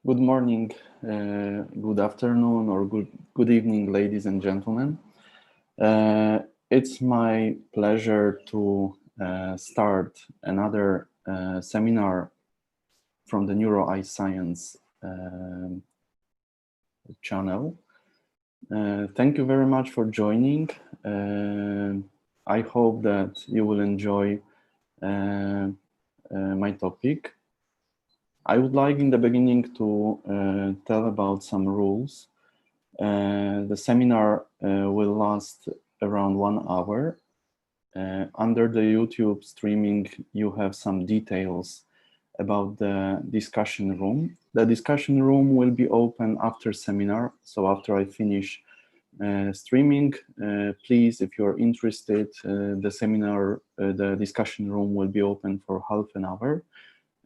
Good morning, good afternoon, or good evening, ladies and gentlemen. It's my pleasure to start another seminar from the NeuroEYEscience channel. Thank you very much for joining. I hope that you will enjoy my topic. I would like in the beginning to tell about some rules. The seminar will last around 1 hour. Under the YouTube streaming, you have some details about the discussion room. The discussion room will be open after seminar. So after I finish streaming, please, if you're interested, the discussion room will be open for half an hour.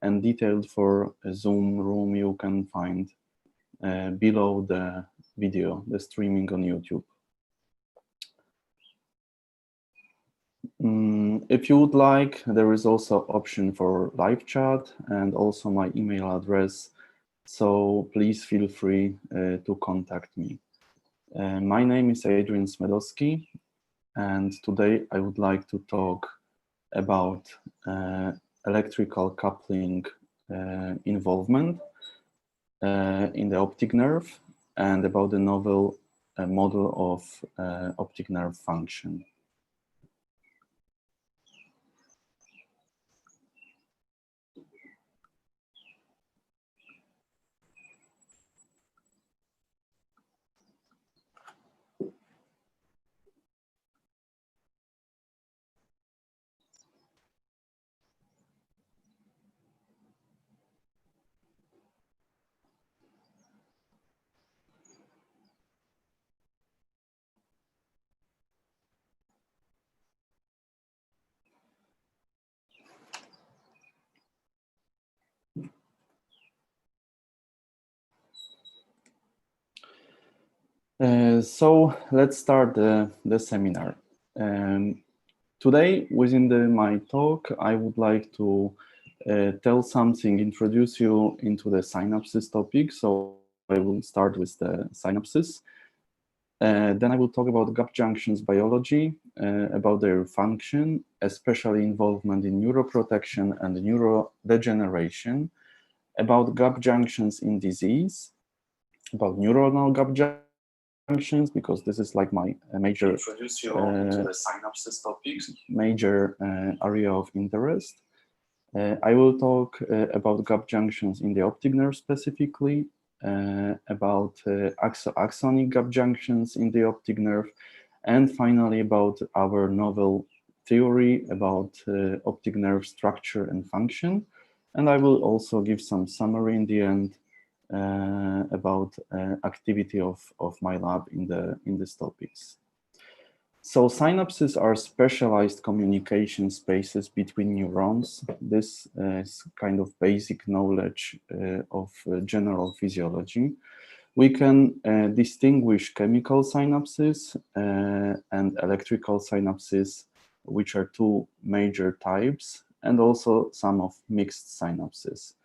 And detailed for a Zoom room you can find below the video, the streaming on YouTube. If you would like, there is also option for live chat and also my email address. So please feel free to contact me. My name is Adrian Smedowski, and today I would like to talk about electrical coupling involvement in the optic nerve and about the novel model of optic nerve function. So let's start the seminar. Today, within my talk, I would like to tell something, introduce you into the synapses topic. So I will start with the synapses. Then I will talk about gap junctions biology, about their function, especially involvement in neuroprotection and neurodegeneration, about gap junctions in disease, about neuronal gap junctions, because this is like my major introduce you to the synapses topics. Major area of interest. I will talk about gap junctions in the optic nerve specifically, about axonic gap junctions in the optic nerve, and finally about our novel theory about optic nerve structure and function. And I will also give some summary in the end about activity of my lab in these topics. So synapses are specialized communication spaces between neurons. This is kind of basic knowledge of general physiology. We can distinguish chemical synapses and electrical synapses, which are two major types, and also some of mixed synapses.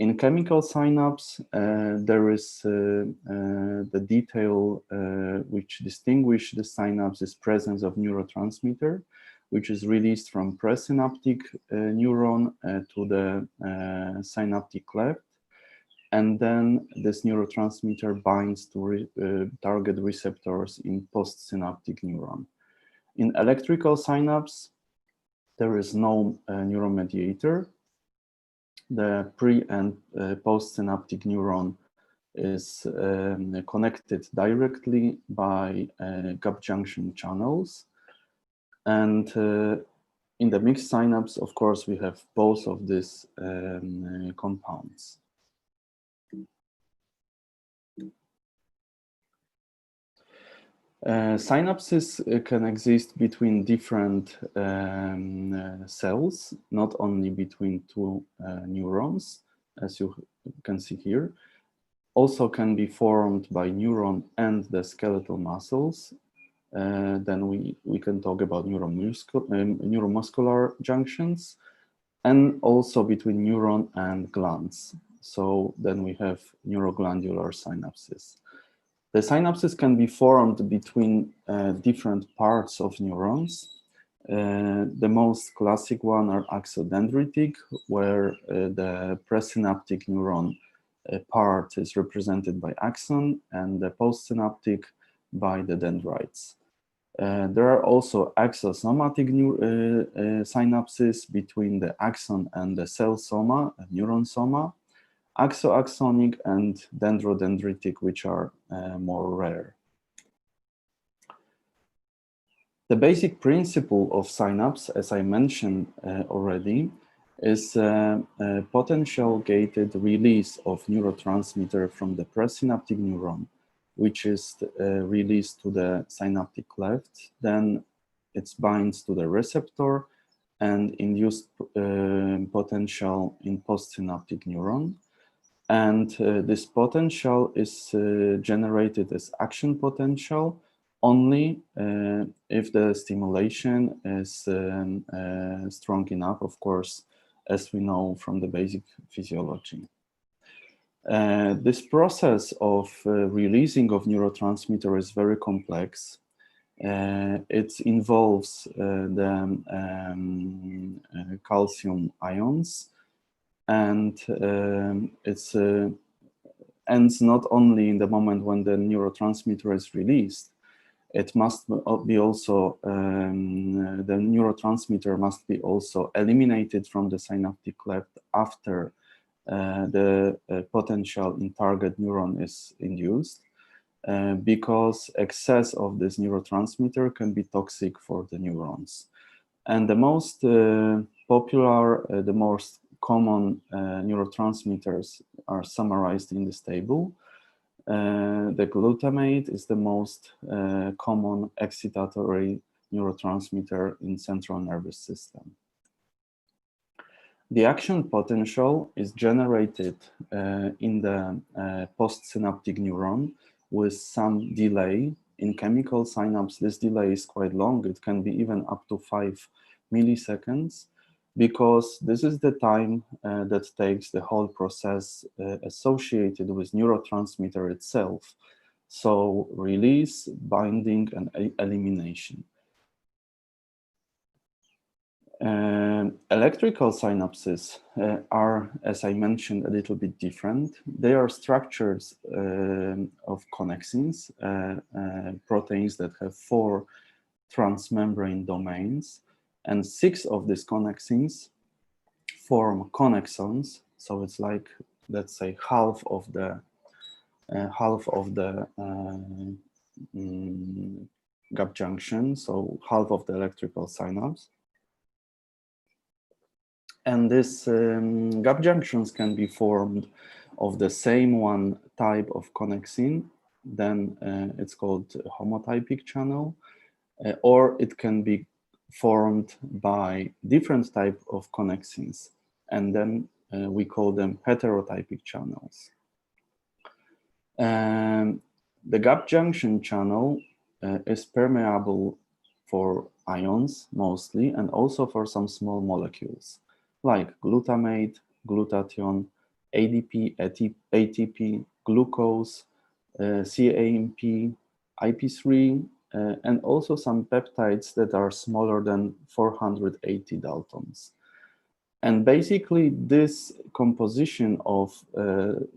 In chemical synapse, there is the detail which distinguish the synapse is presence of neurotransmitter, which is released from presynaptic neuron to the synaptic cleft. And then this neurotransmitter binds to target receptors in postsynaptic neuron. In electrical synapse, there is no neuromediator. The pre- and postsynaptic neuron is connected directly by gap junction channels. And in the mixed synapse, of course, we have both of these compounds. Synapses can exist between different cells, not only between two neurons, as you can see here. Also can be formed by neuron and the skeletal muscles. Then we can talk about neuromuscular junctions, and also between neuron and glands. So then we have neuroglandular synapses. The synapses can be formed between different parts of neurons. The most classic one are axodendritic, where the presynaptic neuron part is represented by axon and the postsynaptic by the dendrites. There are also axosomatic synapses between the axon and the cell soma, neuron soma, axoaxonic and dendrodendritic, which are more rare. The basic principle of synapse, as I mentioned already, is potential gated release of neurotransmitter from the presynaptic neuron, which is released to the synaptic cleft. Then it binds to the receptor and induced potential in postsynaptic neuron. And this potential is generated as action potential only if the stimulation is strong enough, of course, as we know from the basic physiology. This process of releasing of neurotransmitter is very complex. It involves the calcium ions, and it ends not only in the moment when the neurotransmitter is released. It must be also, the neurotransmitter must be also eliminated from the synaptic cleft after the potential in target neuron is induced, because excess of this neurotransmitter can be toxic for the neurons. And the most popular, the most common neurotransmitters are summarized in this table. The glutamate is the most common excitatory neurotransmitter in central nervous system. The action potential is generated in the postsynaptic neuron with some delay. In chemical synapse, this delay is quite long. It can be even up to 5 milliseconds, because this is the time that takes the whole process associated with neurotransmitter itself. So release, binding, and elimination. Electrical synapses are, as I mentioned, a little bit different. They are structures of connexins, proteins that have 4 transmembrane domains, and 6 of these connexins form connexons. So it's like, let's say, half of the gap junction, so half of the electrical synapse. And these gap junctions can be formed of the same one type of connexin, then it's called homotypic channel, or it can be formed by different type of connexins, and then we call them heterotypic channels. The gap junction channel is permeable for ions mostly, and also for some small molecules like glutamate, glutathione, ADP, ATP, glucose, CAMP, IP3, and also some peptides that are smaller than 480 Daltons. And basically, this composition of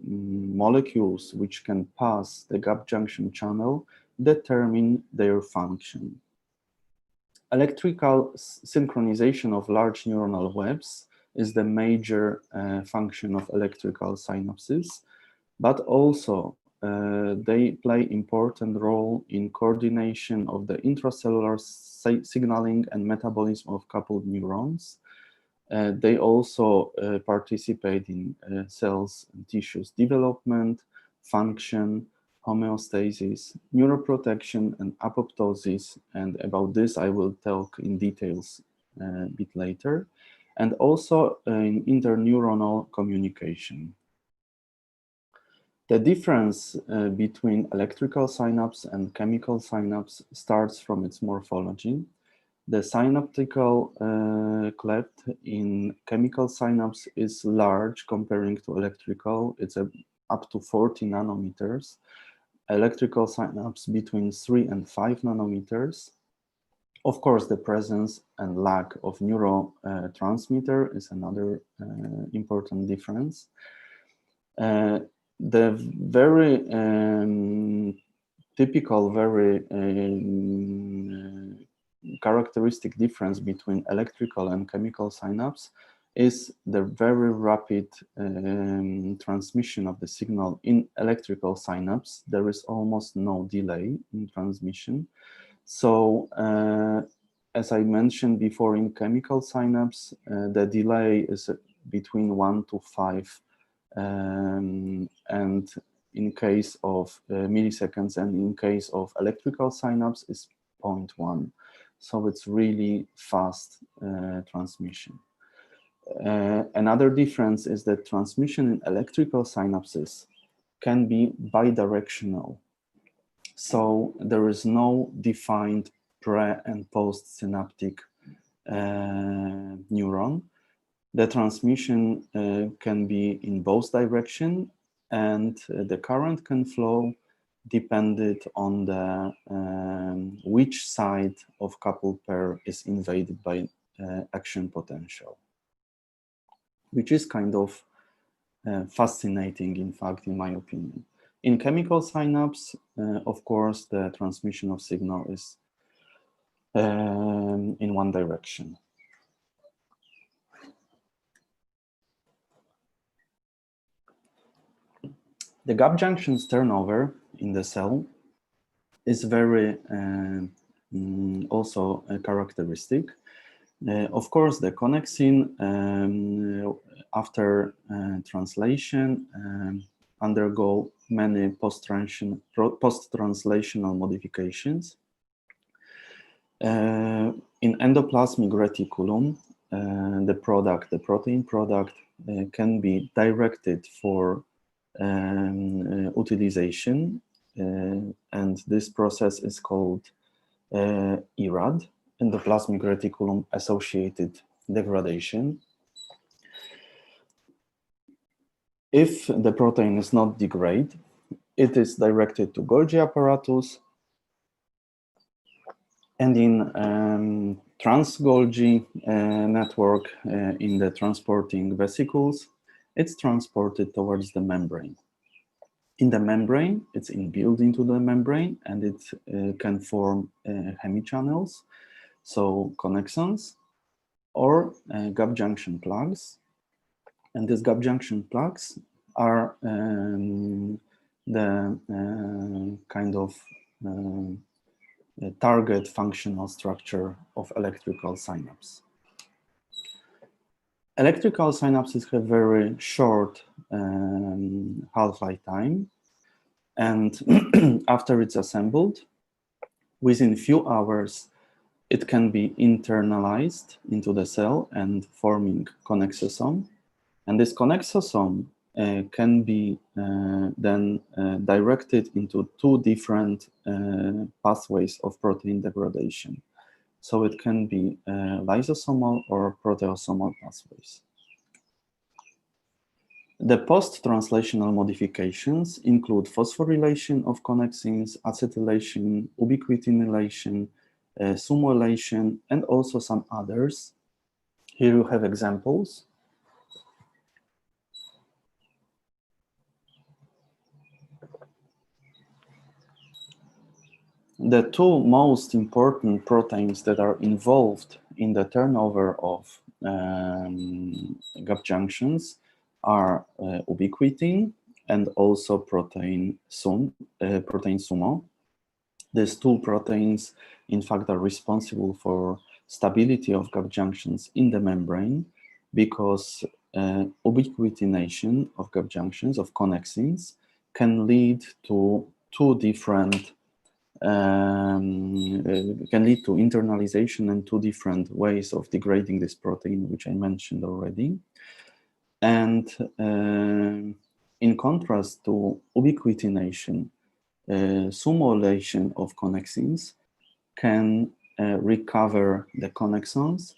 molecules which can pass the gap junction channel determine their function. Electrical synchronization of large neuronal webs is the major function of electrical synapses, but also they play important role in coordination of the intracellular signaling and metabolism of coupled neurons. They also participate in cells and tissues development, function, homeostasis, neuroprotection, and apoptosis. And about this, I will talk in details a bit later. And also in interneuronal communication. The difference between electrical synapse and chemical synapse starts from its morphology. The synaptical cleft in chemical synapse is large comparing to electrical. It's up to 40 nanometers. Electrical synapse between 3 and 5 nanometers. Of course, the presence and lack of neurotransmitter is another important difference. The very typical, very characteristic difference between electrical and chemical synapse is the very rapid transmission of the signal in electrical synapse. There is almost no delay in transmission. So, as I mentioned before, in chemical synapse, the delay is between 1 to 5, and in case of milliseconds, and in case of electrical synapse is 0.1. So it's really fast transmission. Another difference is that transmission in electrical synapses can be bidirectional. So there is no defined pre- and post-synaptic neuron. The transmission can be in both directions, and the current can flow depended on the which side of coupled pair is invaded by action potential, which is kind of fascinating, in fact, in my opinion. In chemical synapse, of course, the transmission of signal is in one direction. The gap junctions turnover in the cell is very also characteristic. Of course, the connexin after translation undergo many post-translational modifications. In endoplasmic reticulum, the protein product can be directed for utilization, and this process is called ERAD, endoplasmic reticulum associated degradation. If the protein is not degraded, it is directed to Golgi apparatus, and in trans-Golgi network in the transporting vesicles, it's transported towards the membrane. In the membrane, it's inbuilt into the membrane, and it can form hemichannels, so connexons, or gap junction plugs. And these gap junction plugs are the kind of target functional structure of electrical synapse. Electrical synapses have very short half-life time, and after it's assembled, within few hours, it can be internalized into the cell and forming connexosome. And this connexosome can be then directed into two different pathways of protein degradation. So it can be lysosomal or proteasomal pathways. The post-translational modifications include phosphorylation of connexins, acetylation, ubiquitinylation, sumolation, and also some others. Here you have examples. The two most important proteins that are involved in the turnover of gap junctions are ubiquitin and also protein sumo. These two proteins, in fact, are responsible for stability of gap junctions in the membrane, because ubiquitination of gap junctions, of connexins, can lead to two different can lead to internalization and two different ways of degrading this protein, which I mentioned already. And in contrast to ubiquitination, sumolation of connexins can recover the connexons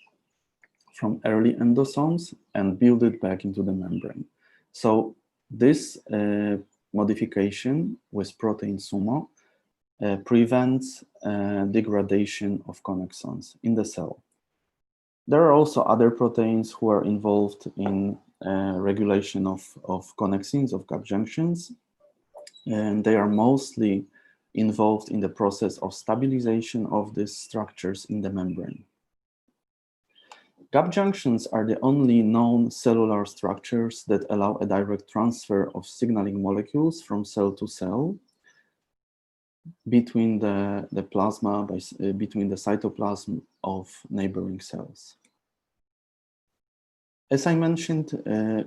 from early endosomes and build it back into the membrane. So this modification with protein SUMO prevents degradation of connexons in the cell. There are also other proteins who are involved in regulation of connexins, of gap junctions, and they are mostly involved in the process of stabilization of these structures in the membrane. Gap junctions are the only known cellular structures that allow a direct transfer of signaling molecules from cell to cell between the plasma, between the cytoplasm of neighboring cells. As I mentioned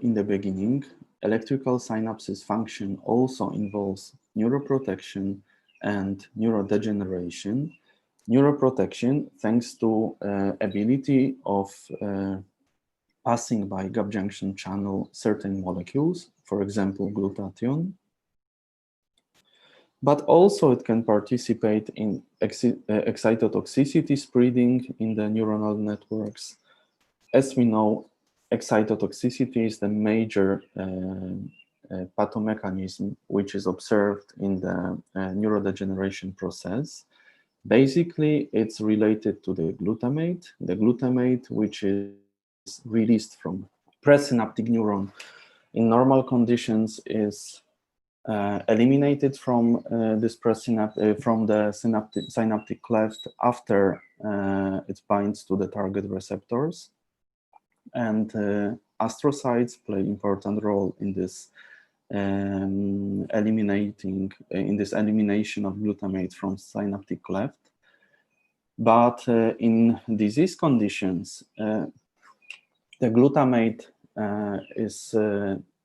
in the beginning, electrical synapses function also involves neuroprotection and neurodegeneration. Neuroprotection, thanks to ability of passing by gap junction channel certain molecules, for example, glutathione, but also it can participate in excitotoxicity spreading in the neuronal networks. As we know, excitotoxicity is the major pathomechanism which is observed in the neurodegeneration process. Basically, it's related to the glutamate which is released from presynaptic neuron in normal conditions is eliminated from this from the synaptic cleft after it binds to the target receptors. And astrocytes play an important role in this elimination of glutamate from synaptic cleft. But in disease conditions, the glutamate is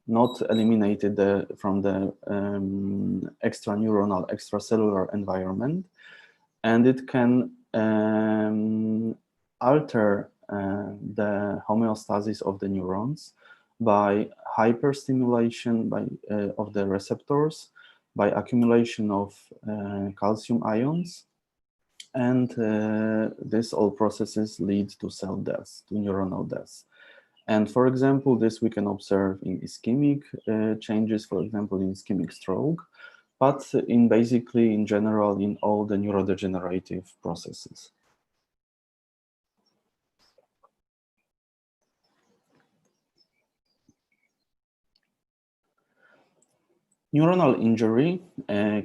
not eliminated from the extraneuronal, extracellular environment, and it can alter the homeostasis of the neurons by hyperstimulation of the receptors, by accumulation of calcium ions, and this all processes lead to cell death, to neuronal death. And for example, this we can observe in ischemic changes, for example, in ischemic stroke, but basically in general in all the neurodegenerative processes. Neuronal injury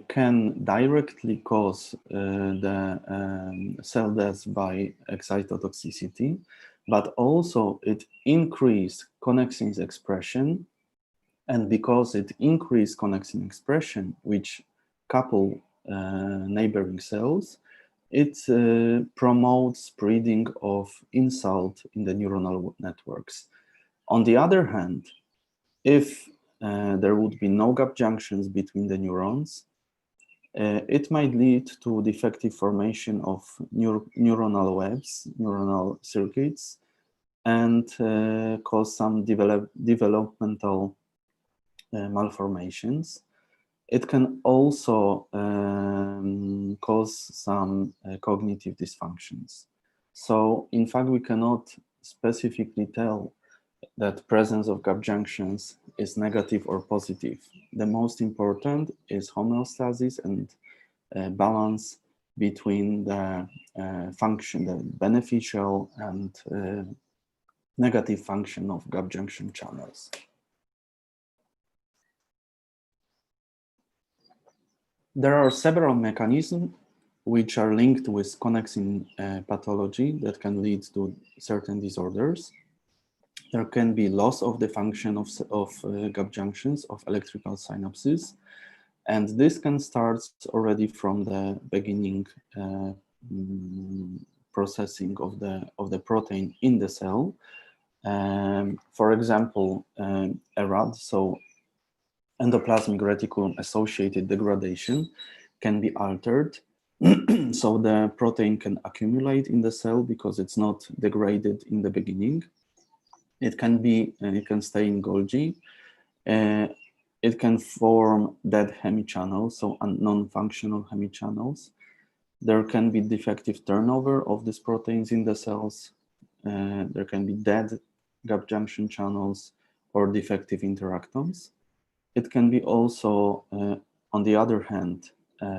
can directly cause the cell death by excitotoxicity, but also it increased connexins expression. And because it increased connexin expression, which couple neighboring cells, it promotes spreading of insult in the neuronal networks. On the other hand, if there would be no gap junctions between the neurons, it might lead to defective formation of neuronal webs, neuronal circuits, and cause some developmental malformations. It can also cause some cognitive dysfunctions. So, in fact, we cannot specifically tell that presence of gap junctions is negative or positive. The most important is homeostasis and balance between the function, the beneficial and negative function of gap junction channels. There are several mechanisms which are linked with connexin pathology that can lead to certain disorders. There can be loss of the function of gap junctions, of electrical synapses, and this can start already from the beginning processing of the protein in the cell. For example, ERAD, so endoplasmic reticulum associated degradation, can be altered. So the protein can accumulate in the cell because it's not degraded in the beginning. It can stay in Golgi. It can form dead hemichannels, so non-functional hemichannels. There can be defective turnover of these proteins in the cells. There can be dead gap junction channels or defective interactons. It can be also, on the other hand,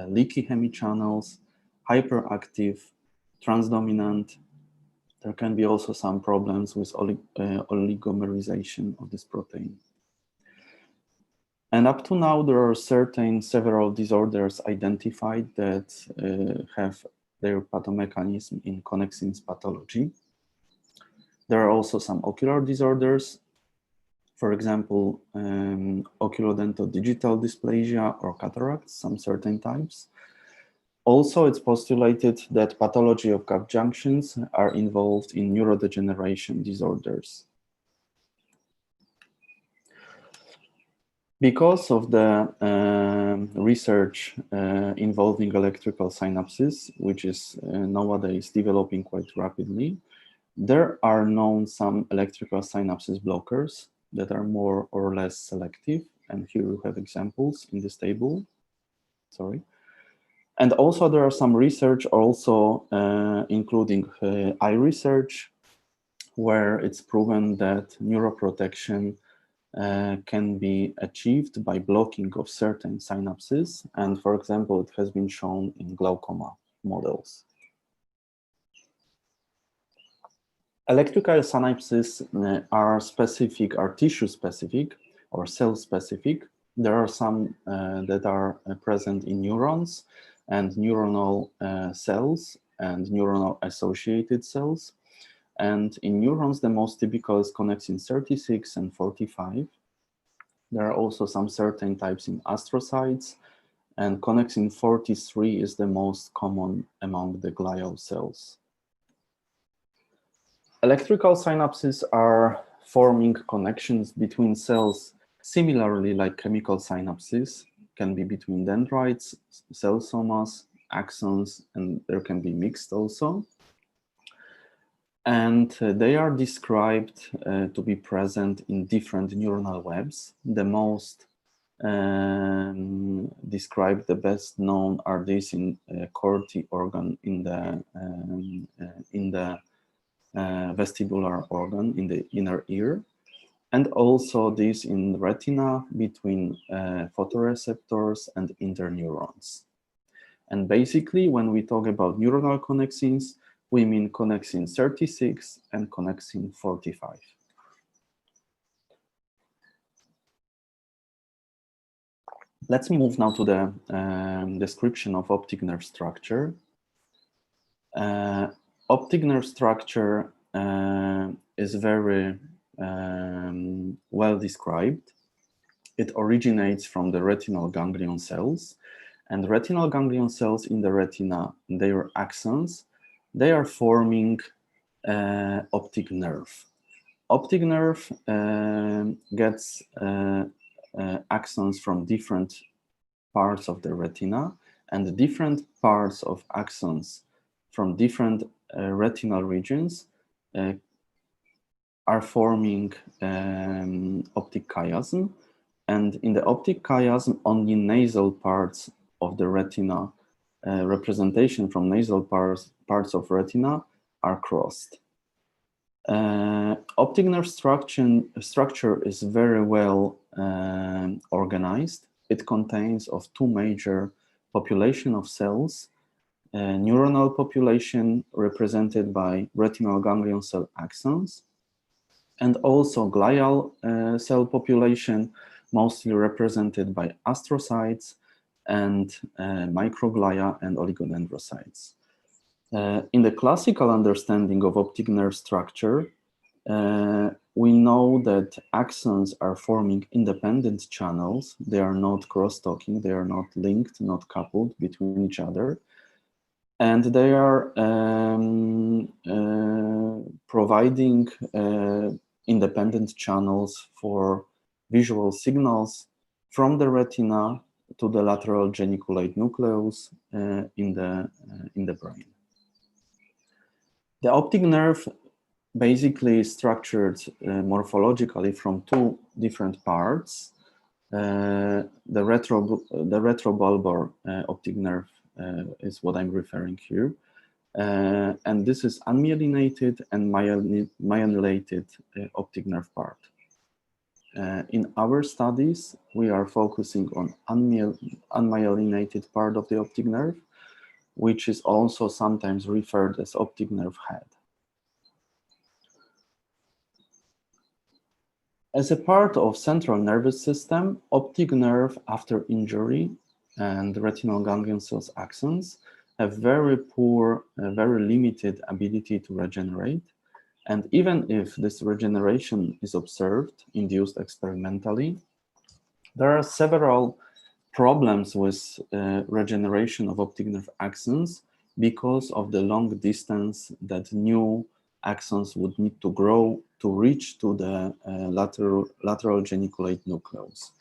leaky hemichannels, hyperactive, transdominant. There can be also some problems with oligomerization of this protein. And up to now, there are several disorders identified that have their pathomechanism in connexins pathology. There are also some ocular disorders, for example, oculodentodigital dysplasia or cataracts, some certain types. Also, it's postulated that pathology of gap junctions are involved in neurodegeneration disorders. Because of the research involving electrical synapses, which is nowadays developing quite rapidly, there are known some electrical synapses blockers that are more or less selective. And here you have examples in this table. Sorry. And also there are some research also including eye research, where it's proven that neuroprotection can be achieved by blocking of certain synapses. And for example, it has been shown in glaucoma models. Electrical synapses are specific, are tissue specific or cell specific. There are some that are present in neurons and neuronal cells and neuronal associated cells. And in neurons, the most typical is connexin 36 and 45. There are also some certain types in astrocytes, and connexin 43 is the most common among the glial cells. Electrical synapses are forming connections between cells similarly like chemical synapses, can be between dendrites, cell somas, axons, and there can be mixed also. And they are described to be present in different neuronal webs. The most described, the best known, are these in Corti organ in the vestibular organ in the inner ear, and also these in retina between photoreceptors and interneurons. And basically, when we talk about neuronal connexins, we mean connexin 36 and connexin 45. Let's move now to the description of optic nerve structure. Optic nerve structure is very well described. It originates from the retinal ganglion cells, and retinal ganglion cells in the retina, they are axons. They are forming optic nerve. Optic nerve gets axons from different parts of the retina, and the different parts of axons from different retinal regions are forming optic chiasm. And in the optic chiasm, only nasal parts of the retina, representation from nasal parts of retina, are crossed. Optic nerve structure is very well organized. It contains of two major population of cells, neuronal population represented by retinal ganglion cell axons, and also glial cell population, mostly represented by astrocytes and microglia and oligodendrocytes. In the classical understanding of optic nerve structure, we know that axons are forming independent channels. They are not cross-talking, they are not linked, not coupled between each other. And they are providing independent channels for visual signals from the retina to the lateral geniculate nucleus in the brain. The optic nerve basically is structured morphologically from two different parts. The retrobulbar optic nerve is what I'm referring here. And this is unmyelinated and myelinated optic nerve part. In our studies, we are focusing on unmyelinated part of the optic nerve, which is also sometimes referred as optic nerve head. As a part of central nervous system, optic nerve after injury and retinal ganglion cells axons have very poor, very limited ability to regenerate. And even if this regeneration is observed, induced experimentally, there are several problems with regeneration of optic nerve axons because of the long distance that new axons would need to grow to reach to the lateral geniculate nucleus.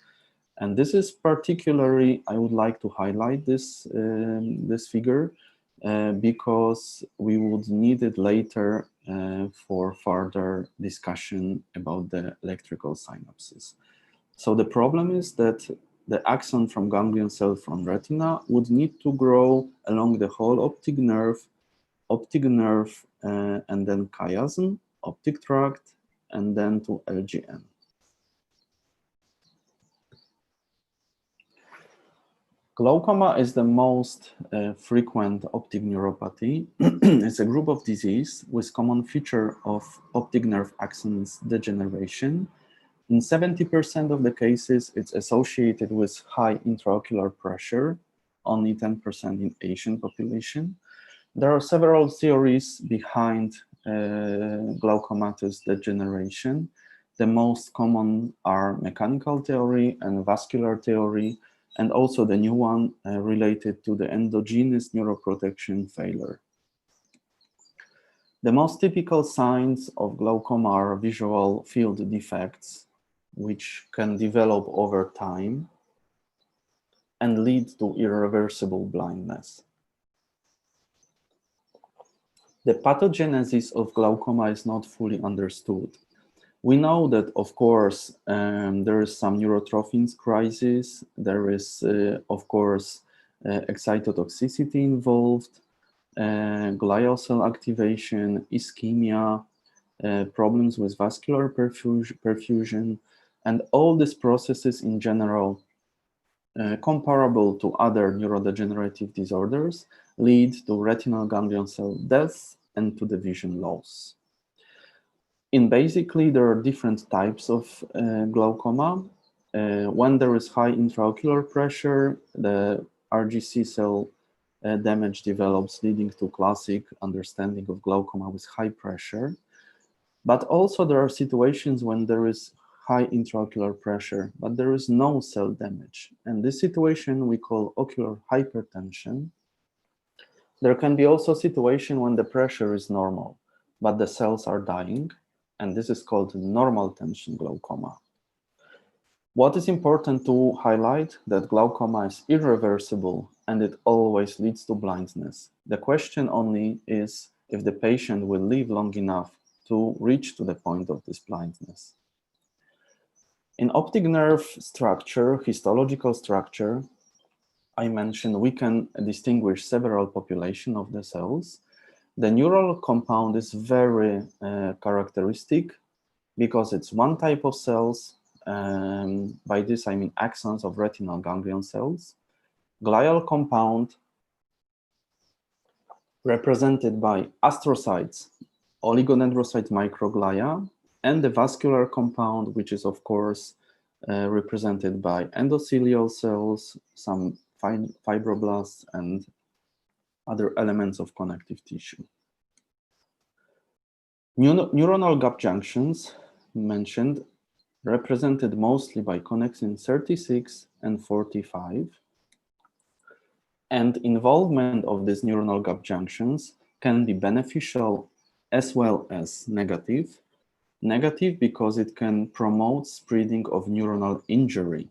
And this is particularly, I would like to highlight this, this figure because we would need it later for further discussion about the electrical synapses. So the problem is that the axon from ganglion cell from retina would need to grow along the whole optic nerve, and then chiasm, optic tract, and then to LGN. Glaucoma is the most frequent optic neuropathy. It's a group of disease with common feature of optic nerve axons degeneration. In 70% of the cases, it's associated with high intraocular pressure, only 10% in Asian population. There are several theories behind glaucomatous degeneration. The most common are mechanical theory and vascular theory, and also the new one related to the endogenous neuroprotection failure. The most typical signs of glaucoma are visual field defects, which can develop over time and lead to irreversible blindness. The pathogenesis of glaucoma is not fully understood. We know that, of course, there is some neurotrophin crisis. There is, of course, excitotoxicity involved, glial cell activation, ischemia, problems with vascular perfusion, and all these processes in general, comparable to other neurodegenerative disorders, lead to retinal ganglion cell death and to the vision loss. Basically, there are different types of glaucoma. When there is high intraocular pressure, the RGC cell damage develops, leading to classic understanding of glaucoma with high pressure. But also there are situations when there is high intraocular pressure, but there is no cell damage. And this situation we call ocular hypertension. There can be also a situation when the pressure is normal, but the cells are dying, and this is called normal tension glaucoma. What is important to highlight that glaucoma is irreversible and it always leads to blindness. The question only is if the patient will live long enough to reach to the point of this blindness. In optic nerve structure, histological structure, I mentioned we can distinguish several populations of the cells. The neural compound is very characteristic because it's one type of cells. By this, I mean axons of retinal ganglion cells. Glial compound represented by astrocytes, oligodendrocyte microglia, and the vascular compound, which is, of course, represented by endothelial cells, some fibroblasts, and other elements of connective tissue. Neuronal gap junctions mentioned, represented mostly by connexin 36 and 45. And involvement of these neuronal gap junctions can be beneficial as well as negative. Negative because it can promote spreading of neuronal injury.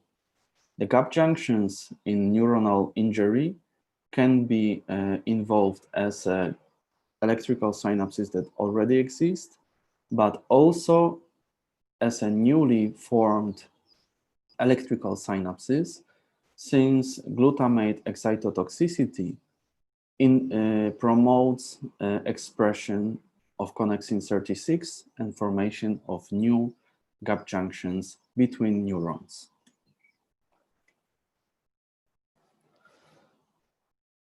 The gap junctions in neuronal injury can be involved as electrical synapses that already exist, but also as a newly formed electrical synapses, since glutamate excitotoxicity promotes expression of connexin 36 and formation of new gap junctions between neurons.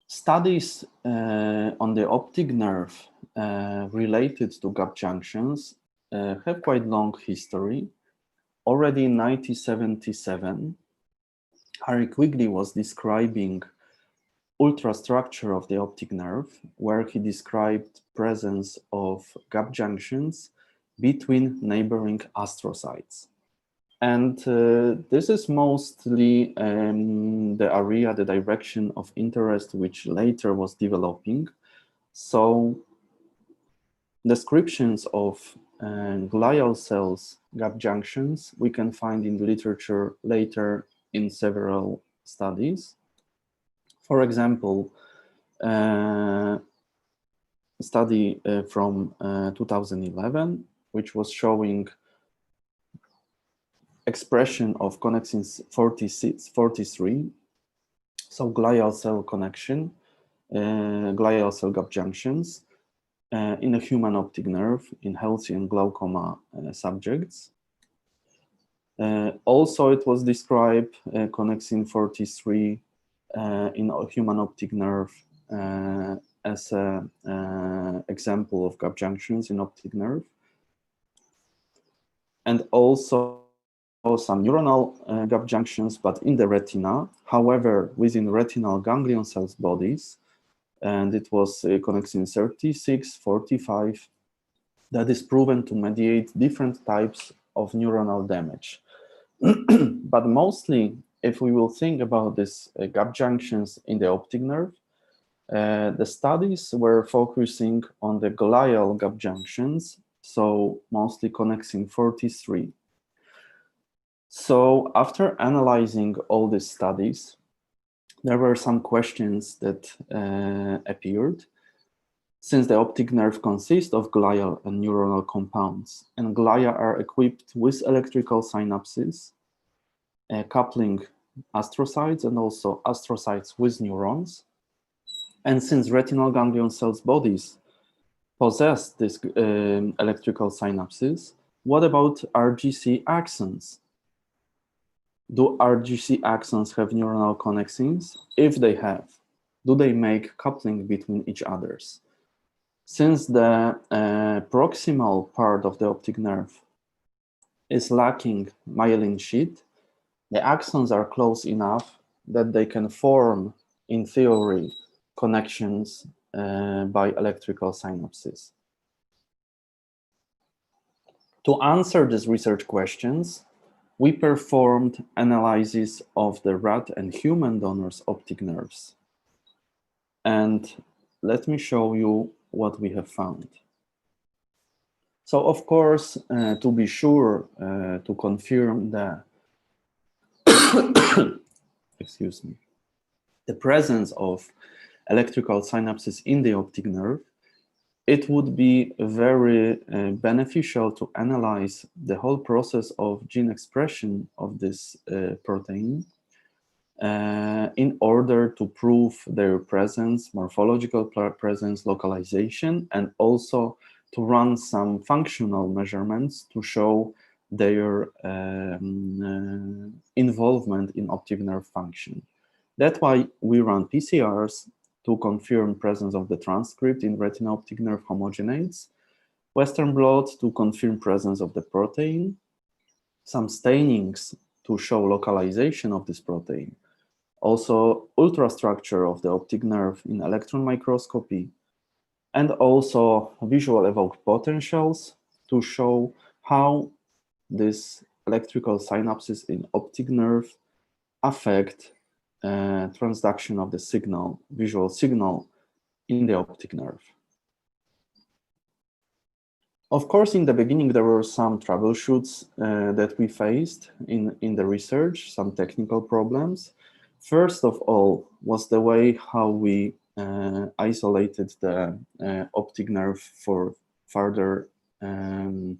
Studies on the optic nerve related to gap junctions have quite long history. Already in 1977, Harry Quigley was describing ultrastructure of the optic nerve, where he described presence of gap junctions between neighboring astrocytes. And this is mostly the area, the direction of interest, which later was developing. So descriptions of glial cells gap junctions we can find in literature later in several studies. For example, a study from 2011, which was showing expression of connexin 43, so glial cell connection, glial cell gap junctions in a human optic nerve in healthy and glaucoma subjects. Also, it was described connexin 43 in a human optic nerve as an example of gap junctions in optic nerve. And also some neuronal gap junctions, but in the retina, however, within retinal ganglion cells bodies, and it was connexin 36, 45, that is proven to mediate different types of neuronal damage. But mostly, if we will think about these gap junctions in the optic nerve, the studies were focusing on the glial gap junctions, so mostly connexin 43. So after analyzing all these studies, there were some questions that appeared. Since the optic nerve consists of glial and neuronal compounds, and glia are equipped with electrical synapses, coupling astrocytes and also astrocytes with neurons, and since retinal ganglion cells bodies possess these electrical synapses, what about RGC axons? Do RGC axons have neuronal connexins? If they have, do they make coupling between each others? Since the proximal part of the optic nerve is lacking myelin sheath, the axons are close enough that they can form, in theory, connections by electrical synapses. To answer these research questions, we performed analysis of the rat and human donors' optic nerves. And let me show you what we have found. So, of course, to be sure to confirm the excuse me, the presence of electrical synapses in the optic nerve, it would be very beneficial to analyze the whole process of gene expression of this protein in order to prove their presence, morphological presence, localization, and also to run some functional measurements to show their involvement in optic nerve function. That's why we run PCRs to confirm presence of the transcript in retina optic nerve homogenates, Western blot to confirm presence of the protein, some stainings to show localization of this protein, also ultrastructure of the optic nerve in electron microscopy, and also visual evoked potentials to show how these electrical synapses in optic nerve affect transduction of the signal, visual signal in the optic nerve. Of course, in the beginning, there were some troubleshoots that we faced in the research, some technical problems. First of all was the way how we isolated the optic nerve for further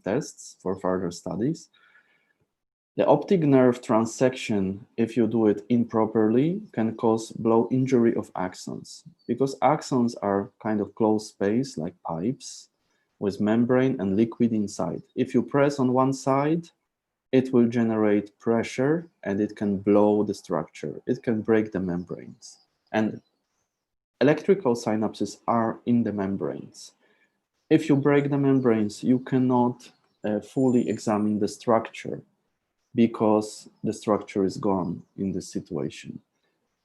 tests, for further studies. The optic nerve transection, if you do it improperly, can cause blow injury of axons, because axons are kind of closed space like pipes with membrane and liquid inside. If you press on one side, it will generate pressure and it can blow the structure. It can break the membranes. And electrical synapses are in the membranes. If you break the membranes, you cannot fully examine the structure because the structure is gone in this situation.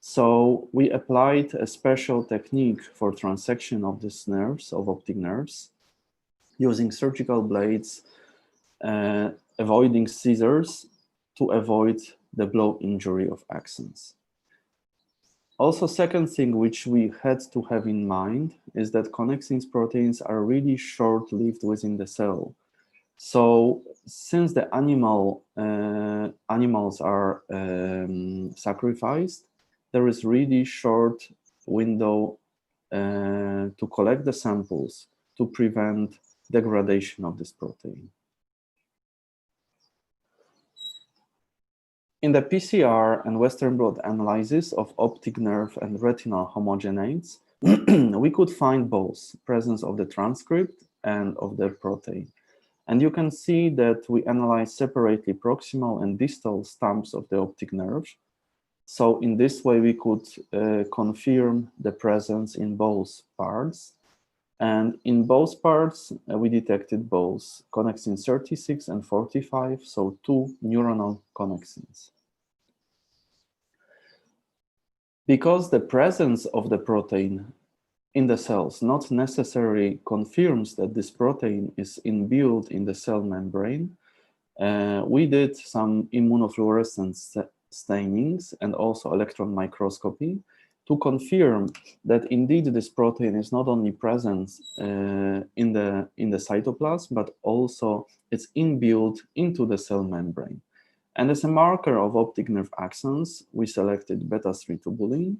So we applied a special technique for transection of these nerves, of optic nerves, using surgical blades, avoiding scissors to avoid the blow injury of axons. Also, second thing which we had to have in mind is that connexins proteins are really short-lived within the cell. So since the animals are sacrificed, there is really short window to collect the samples to prevent degradation of this protein. In the PCR and Western blot analysis of optic nerve and retinal homogenates, we could find both presence of the transcript and of the protein. And you can see that we analyze separately proximal and distal stumps of the optic nerve. So in this way, we could confirm the presence in both parts. And in both parts, we detected both connexin 36 and 45, so two neuronal connexins. Because the presence of the protein in the cells not necessarily confirms that this protein is inbuilt in the cell membrane, we did some immunofluorescence stainings and also electron microscopy to confirm that indeed this protein is not only present in the cytoplasm, but also it's inbuilt into the cell membrane. And as a marker of optic nerve axons, we selected beta-3 tubulin,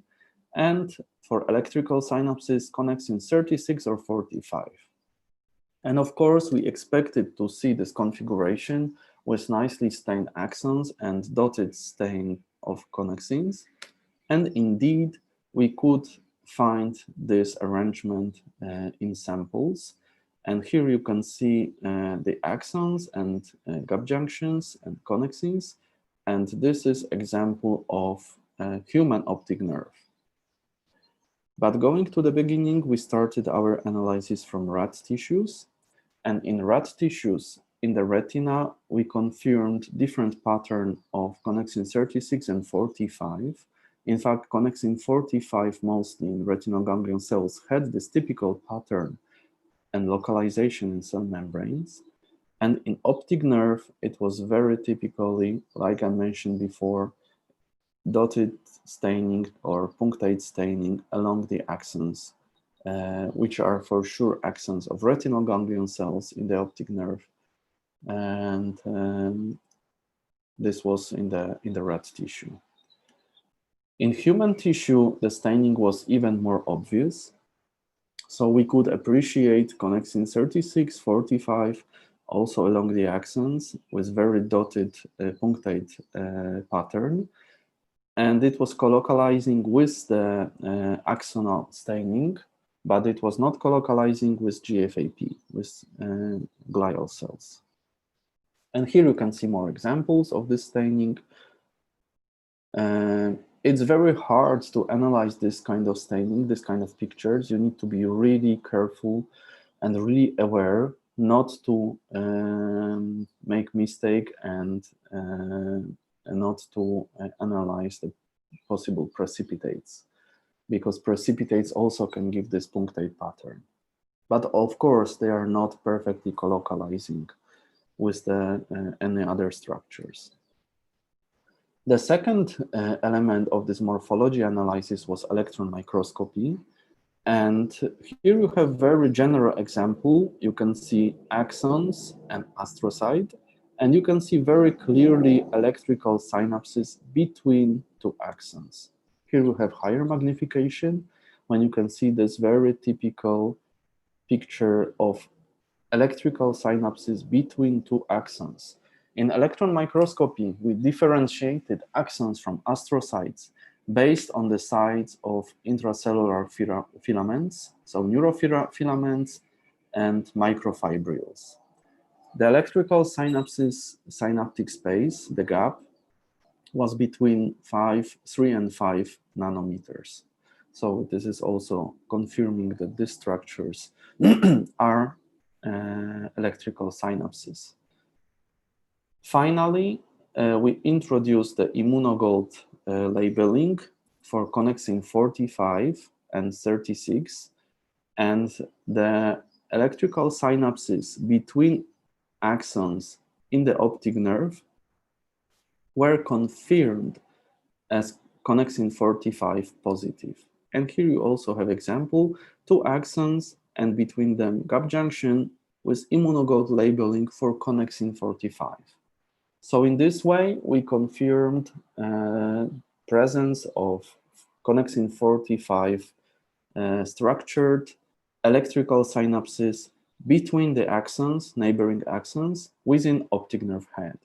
and for electrical synapses, connexin 36 or 45. And of course, we expected to see this configuration with nicely stained axons and dotted stain of connexins. And indeed, we could find this arrangement in samples. And here you can see the axons and gap junctions and connexins. And this is example of human optic nerve. But going to the beginning, we started our analysis from rat tissues. And in rat tissues, in the retina, we confirmed different pattern of connexin 36 and 45. In fact, connexin 45 mostly in retinal ganglion cells had this typical pattern and localization in cell membranes. And in optic nerve, it was very typically, like I mentioned before, dotted staining or punctate staining along the axons, which are for sure axons of retinal ganglion cells in the optic nerve. And this was in the rat tissue. In human tissue, the staining was even more obvious. So we could appreciate connexin 36, 45, also along the axons with very dotted punctate pattern. And it was colocalizing with the axonal staining, but it was not colocalizing with GFAP, with glial cells. And here you can see more examples of this staining. It's very hard to analyze this kind of staining, this kind of pictures. You need to be really careful and really aware not to make mistake and not to analyze the possible precipitates, because precipitates also can give this punctate pattern. But of course, they are not perfectly colocalizing with any other structures. The second element of this morphology analysis was electron microscopy. And here you have very general example. You can see axons and astrocyte, and you can see very clearly electrical synapses between two axons. Here you have higher magnification when you can see this very typical picture of electrical synapses between two axons. In electron microscopy, we differentiated axons from astrocytes based on the size of intracellular filaments, so neurofilaments and microfibrils. The electrical synaptic space, the gap, was between 3 and 5 nanometers. So this is also confirming that these structures are electrical synapses. Finally, we introduced the immunogold labeling for connexin 45 and 36, and the electrical synapses between axons in the optic nerve were confirmed as connexin 45 positive. And here you also have example, 2 axons and between them gap junction with immunogold labeling for connexin 45. So in this way, we confirmed presence of connexin 45 structured electrical synapses between the axons, neighboring axons, within optic nerve head.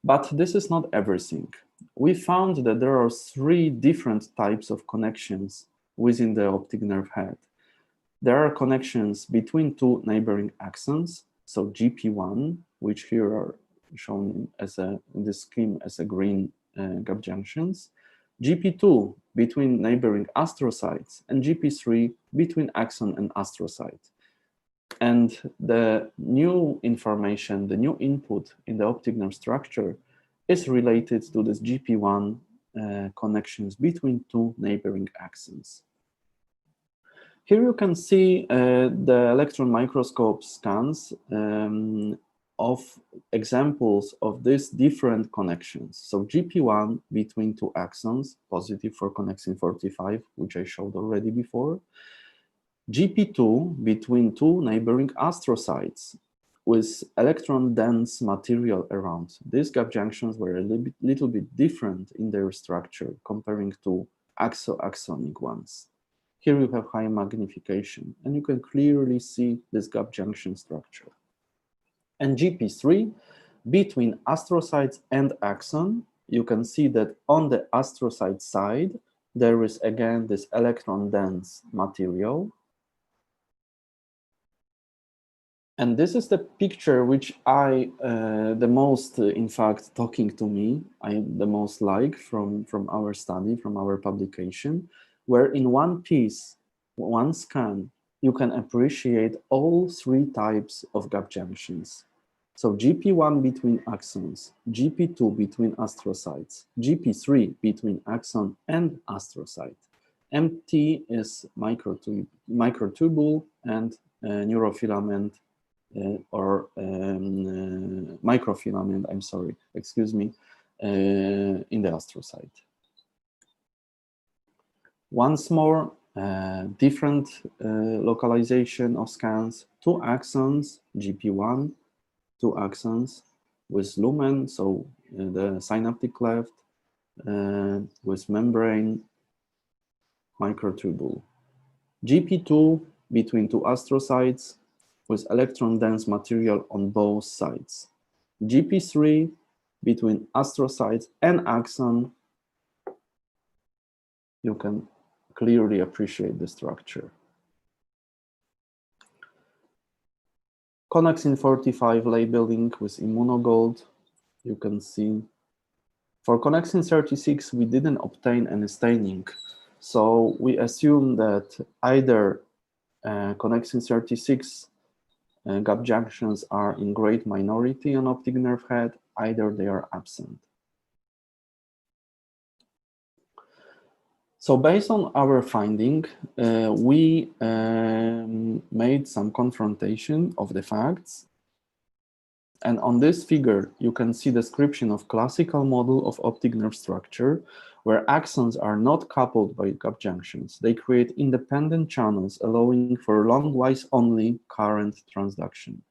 But this is not everything. We found that there are 3 different types of connections within the optic nerve head. There are connections between 2 neighboring axons, so GP1, which here are shown as in this scheme as a green gap junctions, GP2 between neighboring astrocytes, and GP3 between axon and astrocyte. And the new information, the new input in the optic nerve structure is related to this GP1 connections between 2 neighboring axons. Here you can see the electron microscope scans of examples of these different connections. So GP1 between 2 axons, positive for connexin 45, which I showed already before. GP2 between 2 neighboring astrocytes with electron-dense material around. These gap junctions were a little bit different in their structure comparing to axonic ones. Here you have high magnification, and you can clearly see this gap junction structure. And GP3 between astrocytes and axon, you can see that on the astrocyte side, there is again this electron-dense material. And this is the picture which I, the most, in fact, talking to me, I the most like from our study, from our publication, where in one piece, one scan, you can appreciate all 3 types of gap junctions. So GP1 between axons, GP2 between astrocytes, GP3 between axon and astrocyte. MT is microtubule and neurofilament or microfilament, I'm sorry, excuse me, in the astrocyte. Once more, different localization of scans, 2 axons, GP1, 2 axons with lumen, so the synaptic cleft, with membrane, microtubule. GP2 between 2 astrocytes with electron-dense material on both sides. GP3 between astrocytes and axon, you can clearly appreciate the structure. Connexin 45 labeling with immunogold, you can see. For connexin 36, we didn't obtain any staining, so we assume that either connexin 36 gap junctions are in great minority on optic nerve head, either they are absent. So based on our finding, we made some confrontation of the facts. And on this figure, you can see description of classical model of optic nerve structure, where axons are not coupled by gap junctions. They create independent channels, allowing for longwise only current transduction.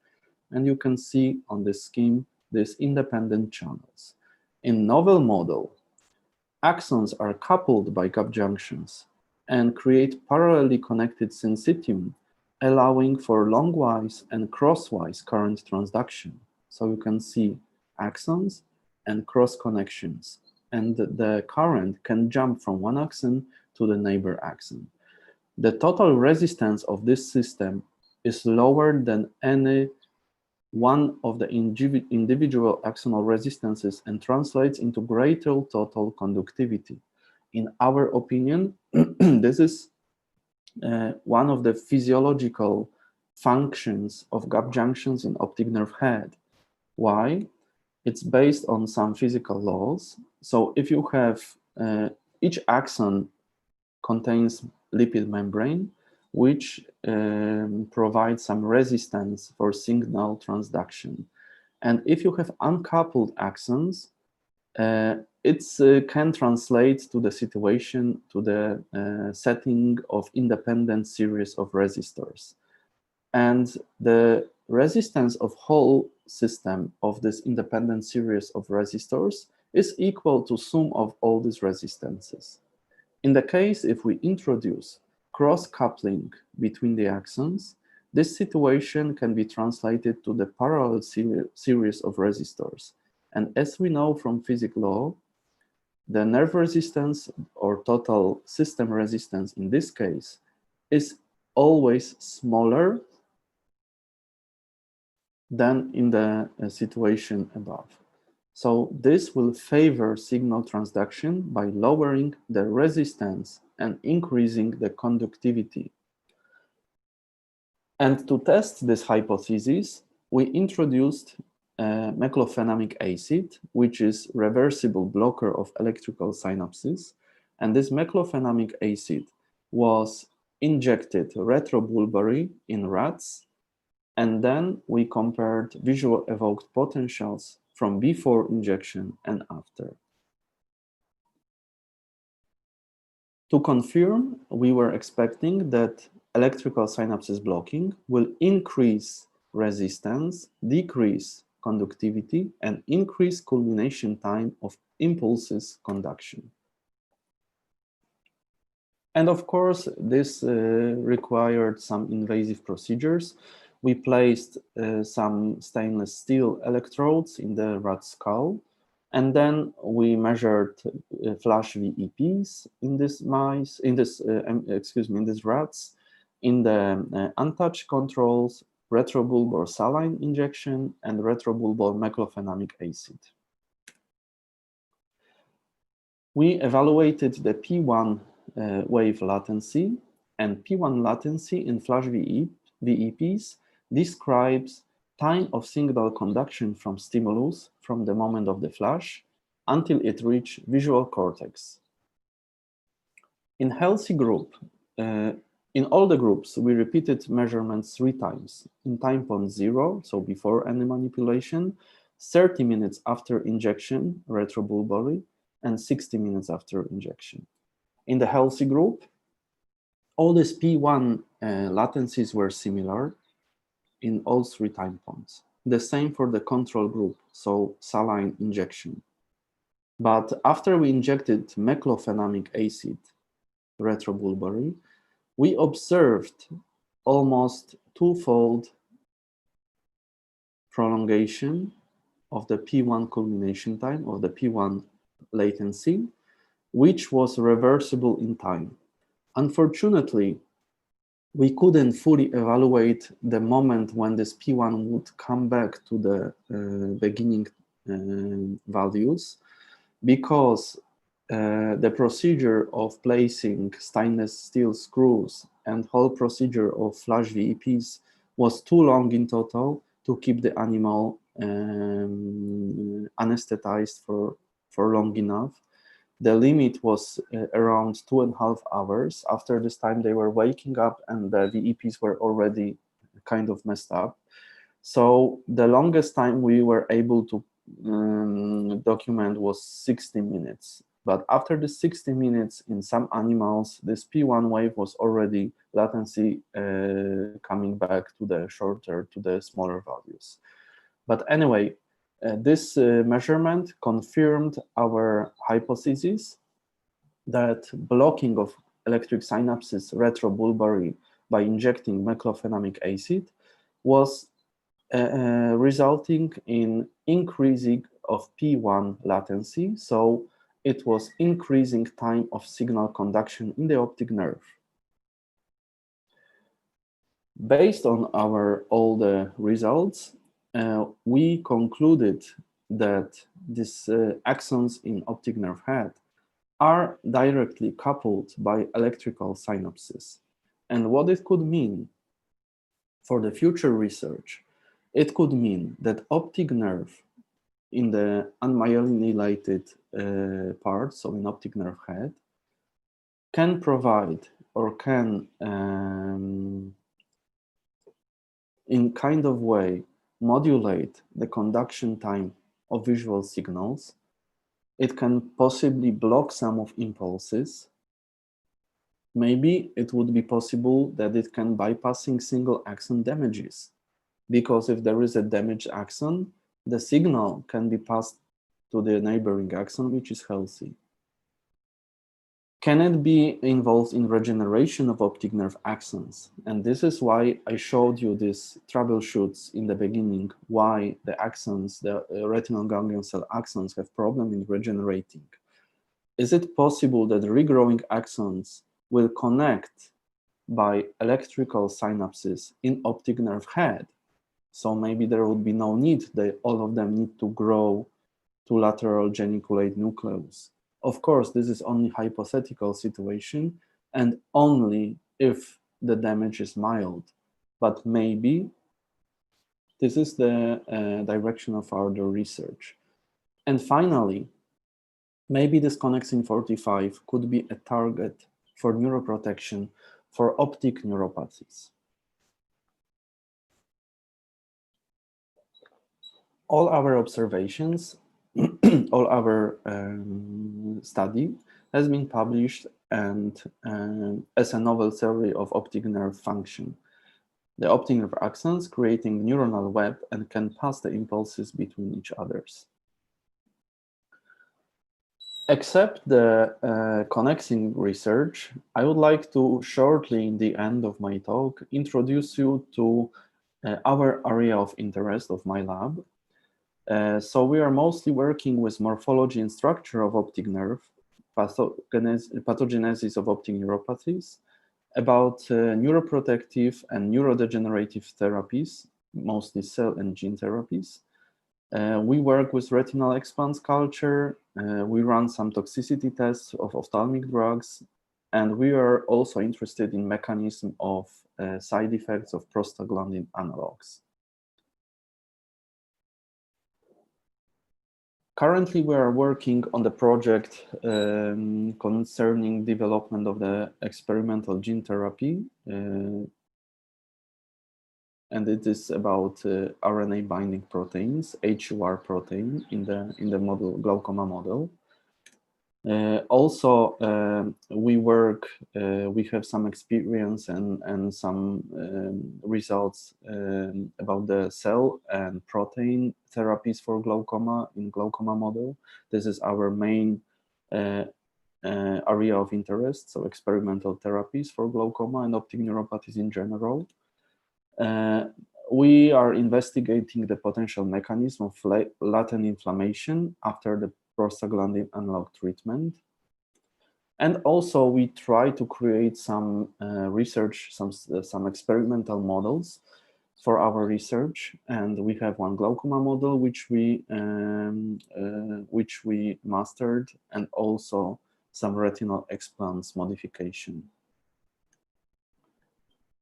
And you can see on this scheme, these independent channels. In novel model, axons are coupled by gap junctions and create parallelly connected syncytium, allowing for longwise and crosswise current transduction. So you can see axons and cross connections. And the current can jump from one axon to the neighbor axon. The total resistance of this system is lower than any one of the individual axonal resistances and translates into greater total conductivity. In our opinion, this is one of the physiological functions of gap junctions in optic nerve head. Why? It's based on some physical laws. So if you have each axon contains lipid membrane, which provides some resistance for signal transduction. And if you have uncoupled axons, it can translate to the situation, to the setting of independent series of resistors. And the resistance of whole system of this independent series of resistors is equal to sum of all these resistances. In the case if we introduce cross-coupling between the axons, this situation can be translated to the parallel series of resistors. And as we know from physics law, the nerve resistance or total system resistance in this case is always smaller than in the situation above. So this will favor signal transduction by lowering the resistance and increasing the conductivity. And to test this hypothesis, we introduced meclofenamic acid, which is reversible blocker of electrical synapses. And this meclofenamic acid was injected retrobulbary in rats. And then we compared visual evoked potentials from before injection and after. To confirm, we were expecting that electrical synapses blocking will increase resistance, decrease conductivity, and increase culmination time of impulses conduction. And of course, this required some invasive procedures. We placed some stainless steel electrodes in the rat skull, and then we measured flash VEPs in this mice, in this rats, in the untouched controls, retrobulbar saline injection, and retrobulbar meclofenamic acid. We evaluated the P1 wave latency, and P1 latency in flash VEPs describes time of signal conduction from stimulus from the moment of the flash until it reaches visual cortex. In healthy group, in all the groups, we repeated measurements 3 times. In time point 0, so before any manipulation, 30 minutes after injection, retrobulbary, and 60 minutes after injection. In the healthy group, all these P1 latencies were similar in all 3 time points. The same for the control group, so saline injection. But after we injected meclofenamic acid, retrobulbary, we observed almost 2-fold prolongation of the P1 culmination time, of the P1 latency, which was reversible in time. Unfortunately, we couldn't fully evaluate the moment when this P1 would come back to the beginning values, because the procedure of placing stainless steel screws and whole procedure of flash VEPs was too long in total to keep the animal anesthetized for long enough. The limit was around 2.5 hours. After this time, they were waking up and the VEPs were already kind of messed up. So the longest time we were able to document was 60 minutes. But after the 60 minutes, in some animals, this P1 wave was already latency coming back to the shorter, to the smaller values. But anyway, this measurement confirmed our hypothesis that blocking of electric synapses retrobulbary by injecting meclofenamic acid was resulting in increasing of P1 latency. So it was increasing time of signal conduction in the optic nerve. Based on all the results, we concluded that these axons in optic nerve head are directly coupled by electrical synapses. And what it could mean for the future research, it could mean that optic nerve in the unmyelinated part, so in optic nerve head, can provide or can in kind of way modulate the conduction time of visual signals. It can possibly block some of impulses. Maybe it would be possible that it can bypassing single axon damages, because if there is a damaged axon, the signal can be passed to the neighboring axon, which is healthy. Can it be involved in regeneration of optic nerve axons? And this is why I showed you this troubleshoots in the beginning, why the axons, the retinal ganglion cell axons have problem in regenerating. Is it possible that regrowing axons will connect by electrical synapses in optic nerve head? So maybe there would be no need that all of them need to grow to lateral geniculate nucleus. Of course, this is only hypothetical situation and only if the damage is mild, but maybe this is the direction of our research. And finally, maybe this connexin 45 could be a target for neuroprotection for optic neuropathies. All our observations, all our study has been published and as a novel theory of optic nerve function. The optic nerve axons creating neuronal web and can pass the impulses between each others. Except the connecting research, I would like to shortly in the end of my talk introduce you to our area of interest of my lab. So we are mostly working with morphology and structure of optic nerve, pathogenesis of optic neuropathies, about neuroprotective and neurodegenerative therapies, mostly cell and gene therapies. We work with retinal expanse culture, we run some toxicity tests of ophthalmic drugs, and we are also interested in mechanism of side effects of prostaglandin analogs. Currently, we are working on the project concerning development of the experimental gene therapy, and it is about RNA binding proteins, HUR protein in the model glaucoma model. Also, we have some experience and some results about the cell and protein therapies for glaucoma in glaucoma model. This is our main area of interest, so experimental therapies for glaucoma and optic neuropathies in general. We are investigating the potential mechanism of latent inflammation after the prostaglandin analog treatment. And also we try to create some research, some experimental models for our research. And we have one glaucoma model which we mastered, and also some retinal explants modification.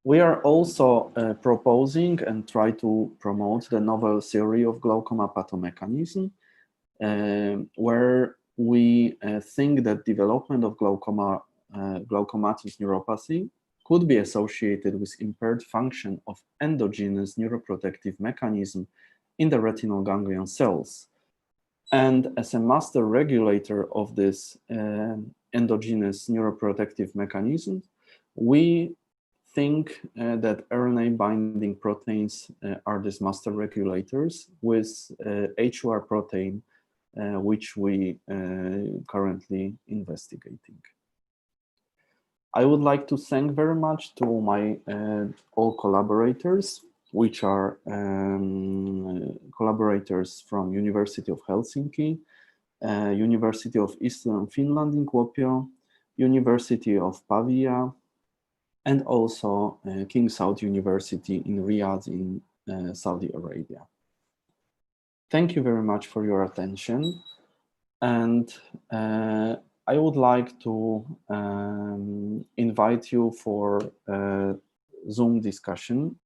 We are also proposing and try to promote the novel theory of glaucoma pathomechanism, where we think that development of glaucomatous neuropathy could be associated with impaired function of endogenous neuroprotective mechanism in the retinal ganglion cells. And as a master regulator of this endogenous neuroprotective mechanism, we think that RNA binding proteins are these master regulators with HUR protein, which we currently investigating. I would like to thank very much to my all collaborators which are collaborators from University of Helsinki, University of Eastern Finland in Kuopio, University of Pavia, and also King Saud University in Riyadh in Saudi Arabia. Thank you very much for your attention. And I would like to invite you for a Zoom discussion